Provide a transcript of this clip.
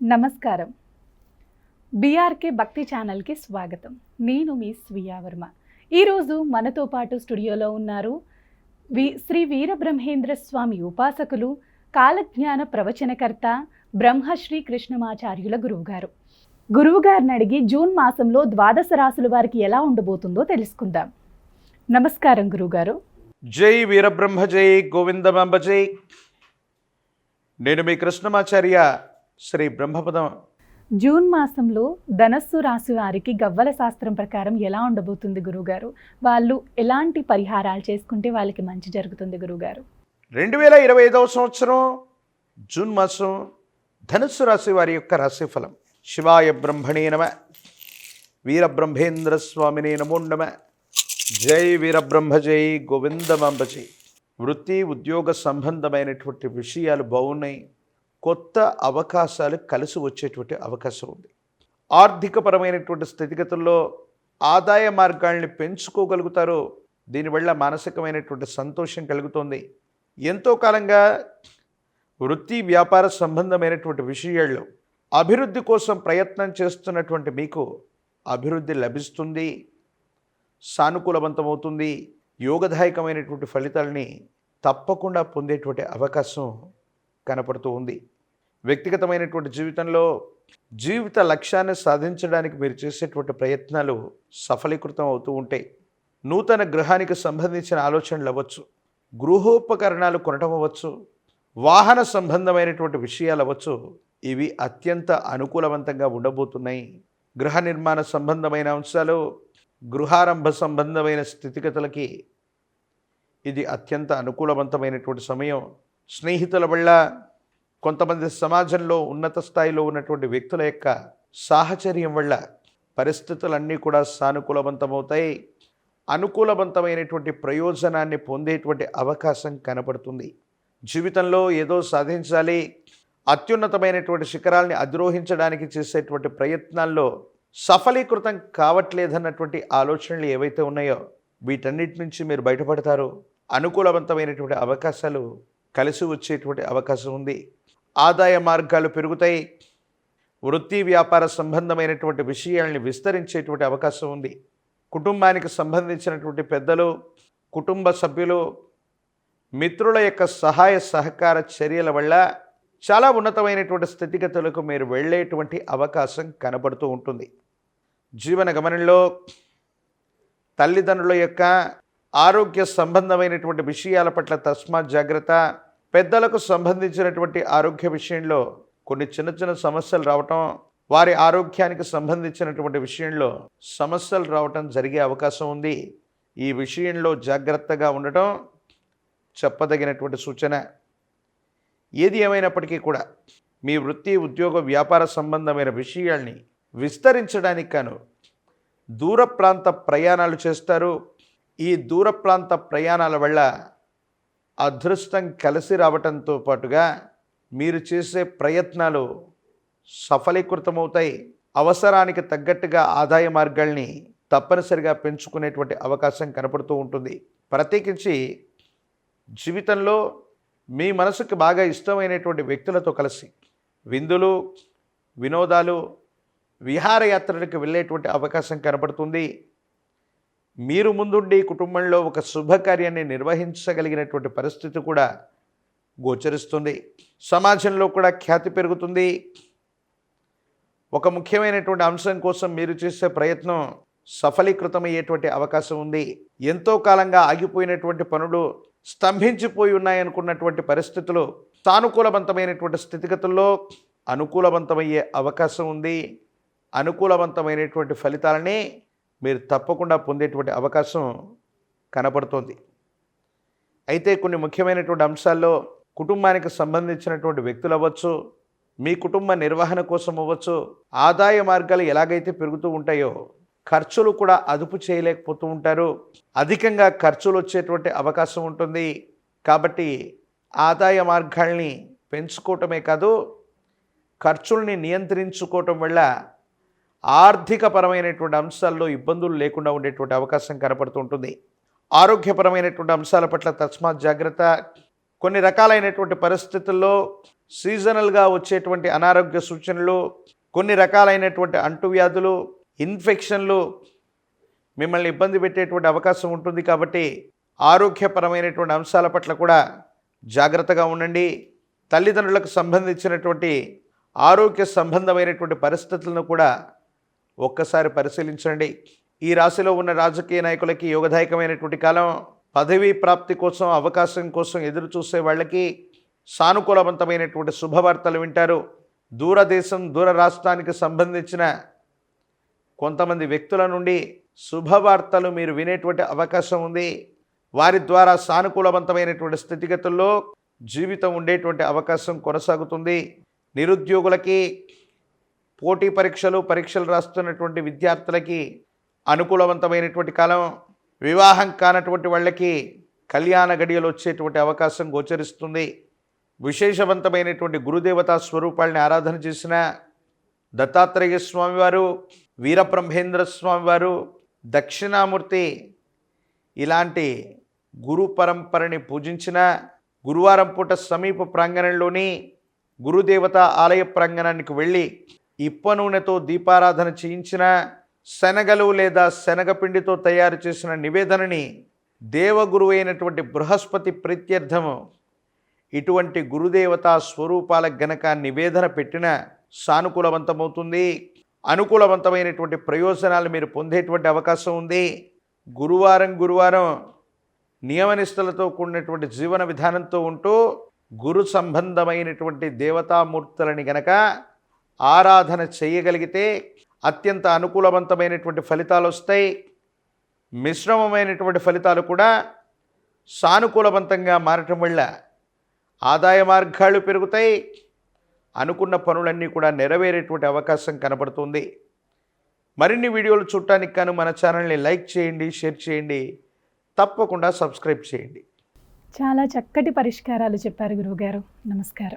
నమస్కారం. బీఆర్కే భక్తి ఛానల్కి స్వాగతం. నేను మీ స్వీయా వర్మ. ఈరోజు మనతో పాటు స్టూడియోలో ఉన్నారు శ్రీ వీరబ్రహ్మేంద్ర స్వామి ఉపాసకులు, కాలజ్ఞాన ప్రవచనకర్త బ్రహ్మశ్రీ కృష్ణమాచార్యుల గురువుగారు. గురువుగారిని అడిగి జూన్ మాసంలో ద్వాదశ రాశుల వారికి ఎలా ఉండబోతుందో తెలుసుకుందాం. నమస్కారం గురువుగారు. జై వీరబ్రహ్మ జై గోవిందమాంబ జై. నేను మీ కృష్ణమాచార్య శ్రీ బ్రహ్మపదం. జూన్ మాసంలో ధనస్సు రాశి వారికి గవ్వల శాస్త్రం ప్రకారం ఎలా ఉండబోతుంది గురువుగారు? వాళ్ళు ఎలాంటి పరిహారాలు చేసుకుంటే వాళ్ళకి మంచి జరుగుతుంది గురువుగారు? 2025వ సంవత్సరం జూన్ మాసం ధనుస్సు రాశి వారి యొక్క రాశిఫలం. శివాయ బ్రహ్మణే నమ, వీరబ్రహ్మేంద్ర స్వామినే నమో నమ. జై వీరబ్రహ్మ జై గోవిందమాంబ జై. వృత్తి ఉద్యోగ సంబంధమైనటువంటి విషయాలు బాగున్నాయి. కొత్త అవకాశాలు కలిసి వచ్చేటువంటి అవకాశం ఉంది. ఆర్థికపరమైనటువంటి స్థితిగతుల్లో ఆదాయ మార్గాల్ని పెంచుకోగలుగుతారు. దీనివల్ల మానసికమైనటువంటి సంతోషం కలుగుతుంది. ఎంతో కాలంగా వృత్తి వ్యాపార సంబంధమైనటువంటి విషయాల్లో అభివృద్ధి కోసం ప్రయత్నం చేస్తున్నటువంటి మీకు అభివృద్ధి లభిస్తుంది, సానుకూలవంతమవుతుంది. యోగదాయకమైనటువంటి ఫలితాలని తప్పకుండా పొందేటువంటి అవకాశం కనపడుతూ ఉంది. వ్యక్తిగతమైనటువంటి జీవితంలో జీవిత లక్ష్యాన్ని సాధించడానికి మీరు చేసేటువంటి ప్రయత్నాలు సఫలీకృతం అవుతూ ఉంటాయి. నూతన గృహానికి సంబంధించిన ఆలోచనలు అవ్వచ్చు, గృహోపకరణాలు కొనటం అవ్వచ్చు, వాహన సంబంధమైనటువంటి విషయాలు అవ్వచ్చు. ఇవి అత్యంత అనుకూలవంతంగా ఉండబోతున్నాయి. గృహ నిర్మాణ సంబంధమైన అంశాలు, గృహారంభ సంబంధమైన స్థితిగతులకి ఇది అత్యంత అనుకూలవంతమైనటువంటి సమయం. స్నేహితుల వల్ల, కొంతమంది సమాజంలో ఉన్నత స్థాయిలో ఉన్నటువంటి వ్యక్తుల యొక్క సాహచర్యం వల్ల పరిస్థితులన్నీ కూడా సానుకూలవంతమవుతాయి. అనుకూలవంతమైనటువంటి ప్రయోజనాన్ని పొందేటువంటి అవకాశం కనపడుతుంది. జీవితంలో ఏదో సాధించాలి, అత్యున్నతమైనటువంటి శిఖరాల్ని అధిరోహించడానికి చేసేటువంటి ప్రయత్నాల్లో సఫలీకృతం కావట్లేదన్నటువంటి ఆలోచనలు ఏవైతే ఉన్నాయో వీటన్నిటి నుంచి మీరు బయటపడతారు. అనుకూలవంతమైనటువంటి అవకాశాలు కలిసి వచ్చేటువంటి అవకాశం ఉంది. ఆదాయ మార్గాలు పెరుగుతాయి. వృత్తి వ్యాపార సంబంధమైనటువంటి విషయాల్ని విస్తరించేటువంటి అవకాశం ఉంది. కుటుంబానికి సంబంధించినటువంటి పెద్దలు, కుటుంబ సభ్యులు, మిత్రుల యొక్క సహాయ సహకార చర్యల వల్ల చాలా ఉన్నతమైనటువంటి స్థితిగతులకు మీరు వెళ్ళేటువంటి అవకాశం కనబడుతూ ఉంటుంది. జీవన గమనంలో తల్లిదండ్రుల యొక్క ఆరోగ్య సంబంధమైనటువంటి విషయాల పట్ల తస్మాత్ జాగ్రత్త. పెద్దలకు సంబంధించినటువంటి ఆరోగ్య విషయంలో కొన్ని చిన్న చిన్న సమస్యలు రావటం, వారి ఆరోగ్యానికి సంబంధించినటువంటి విషయంలో సమస్యలు రావటం జరిగే అవకాశం ఉంది. ఈ విషయంలో జాగ్రత్తగా ఉండటం చెప్పదగినటువంటి సూచన. ఏది ఏమైనప్పటికీ కూడా మీ వృత్తి ఉద్యోగ వ్యాపార సంబంధమైన విషయాల్ని విస్తరించడానికి గాను దూర ప్రాంత ప్రయాణాలు చేస్తారు. ఈ దూర ప్రాంత ప్రయాణాల వల్ల అదృష్టం కలిసి రావటంతో పాటుగా మీరు చేసే ప్రయత్నాలు సఫలీకృతమవుతాయి. అవసరానికి తగ్గట్టుగా ఆదాయ మార్గాల్ని తప్పనిసరిగా పెంచుకునేటువంటి అవకాశం కనపడుతూ ఉంటుంది. ప్రత్యేకించి జీవితంలో మీ మనసుకు బాగా ఇష్టమైనటువంటి వ్యక్తులతో కలిసి విందులు, వినోదాలు, విహారయాత్రలకు వెళ్ళేటువంటి అవకాశం కనపడుతుంది. మీరు ముందుండి కుటుంబంలో ఒక శుభకార్యాన్ని నిర్వహించగలిగినటువంటి పరిస్థితి కూడా గోచరిస్తుంది. సమాజంలో కూడా ఖ్యాతి పెరుగుతుంది. ఒక ముఖ్యమైనటువంటి అంశం కోసం మీరు చేసే ప్రయత్నం సఫలీకృతమయ్యేటువంటి అవకాశం ఉంది. ఎంతో కాలంగా ఆగిపోయినటువంటి పనులు, స్తంభించిపోయి ఉన్నాయనుకున్నటువంటి పరిస్థితులు సానుకూలవంతమైనటువంటి స్థితిగతుల్లో అనుకూలవంతమయ్యే అవకాశం ఉంది. అనుకూలవంతమైనటువంటి ఫలితాలని మీరు తప్పకుండా పొందేటువంటి అవకాశం కనపడుతోంది. అయితే కొన్ని ముఖ్యమైనటువంటి అంశాల్లో కుటుంబానికి సంబంధించినటువంటి వ్యక్తులు అవ్వచ్చు, మీ కుటుంబ నిర్వహణ కోసం అవ్వచ్చు, ఆదాయ మార్గాలు ఎలాగైతే పెరుగుతూ ఉంటాయో ఖర్చులు కూడా అదుపు చేయలేకపోతూ ఉంటారు. అధికంగా ఖర్చులు వచ్చేటువంటి అవకాశం ఉంటుంది. కాబట్టి ఆదాయ మార్గాల్ని పెంచుకోవటమే కాదు, ఖర్చుల్ని నియంత్రించుకోవటం వల్ల ఆర్థికపరమైనటువంటి అంశాల్లో ఇబ్బందులు లేకుండా ఉండేటువంటి అవకాశం కనపడుతూ ఉంటుంది. ఆరోగ్యపరమైనటువంటి అంశాల పట్ల తస్మాత్ జాగ్రత్త. కొన్ని రకాలైనటువంటి పరిస్థితుల్లో సీజనల్గా వచ్చేటువంటి అనారోగ్య సూచనలు, కొన్ని రకాలైనటువంటి అంటువ్యాధులు, ఇన్ఫెక్షన్లు మిమ్మల్ని ఇబ్బంది పెట్టేటువంటి అవకాశం ఉంటుంది. కాబట్టి ఆరోగ్యపరమైనటువంటి అంశాల పట్ల కూడా జాగ్రత్తగా ఉండండి. తల్లిదండ్రులకు సంబంధించినటువంటి ఆరోగ్య సంబంధమైనటువంటి పరిస్థితులను కూడా ఒక్కసారి పరిశీలించండి. ఈ రాశిలో ఉన్న రాజకీయ నాయకులకి యోగదాయకమైనటువంటి కాలం. పదవీ ప్రాప్తి కోసం, అవకాశం కోసం ఎదురు చూసే వాళ్ళకి సానుకూలవంతమైనటువంటి శుభవార్తలు వింటారు. దూరదేశం, దూర రాష్ట్రానికి సంబంధించిన కొంతమంది వ్యక్తుల నుండి శుభవార్తలు మీరు వినేటువంటి అవకాశం ఉంది. వారి ద్వారా సానుకూలవంతమైనటువంటి స్థితిగతుల్లో జీవితం ఉండేటువంటి అవకాశం కొనసాగుతుంది. నిరుద్యోగులకి, పోటీ పరీక్షలు రాస్తున్నటువంటి విద్యార్థులకి అనుకూలవంతమైనటువంటి కాలం. వివాహం కానటువంటి వాళ్ళకి కళ్యాణ గడియలు వచ్చేటువంటి అవకాశం గోచరిస్తుంది. విశేషవంతమైనటువంటి గురుదేవతా స్వరూపాలని ఆరాధన చేసిన దత్తాత్రేయ స్వామివారు, వీరబ్రహ్మేంద్ర స్వామివారు, దక్షిణామూర్తి ఇలాంటి గురు పరంపరని పూజించిన, గురువారం పూట సమీప ప్రాంగణంలోని గురుదేవత ఆలయ ప్రాంగణానికి వెళ్ళి ఇప్ప నూనెతో దీపారాధన చేయించిన, శనగలు లేదా శనగపిండితో తయారు చేసిన నివేదనని దేవగురువు అయినటువంటి బృహస్పతి ప్రీత్యర్థము ఇటువంటి గురుదేవతా స్వరూపాలకు గనక నివేదన పెట్టిన సానుకూలవంతమవుతుంది. అనుకూలవంతమైనటువంటి ప్రయోజనాలు మీరు పొందేటువంటి అవకాశం ఉంది. గురువారం నియమనిష్టలతో కూడినటువంటి జీవన విధానంతో ఉంటూ గురు సంబంధమైనటువంటి దేవతామూర్తులని గనక ఆరాధన చేయగలిగితే అత్యంత అనుకూలవంతమైనటువంటి ఫలితాలు వస్తాయి. మిశ్రమమైనటువంటి ఫలితాలు కూడా సానుకూలవంతంగా మారటం వల్ల ఆదాయ మార్గాలు పెరుగుతాయి. అనుకున్న పనులన్నీ కూడా నెరవేరేటువంటి అవకాశం కనబడుతుంది. మరిన్ని వీడియోలు చూడటానికి గాను మన ఛానల్ని లైక్ చేయండి, షేర్ చేయండి, తప్పకుండా సబ్స్క్రైబ్ చేయండి. చాలా చక్కటి పరిష్కారాలు చెప్పారు గురువుగారు. నమస్కారం.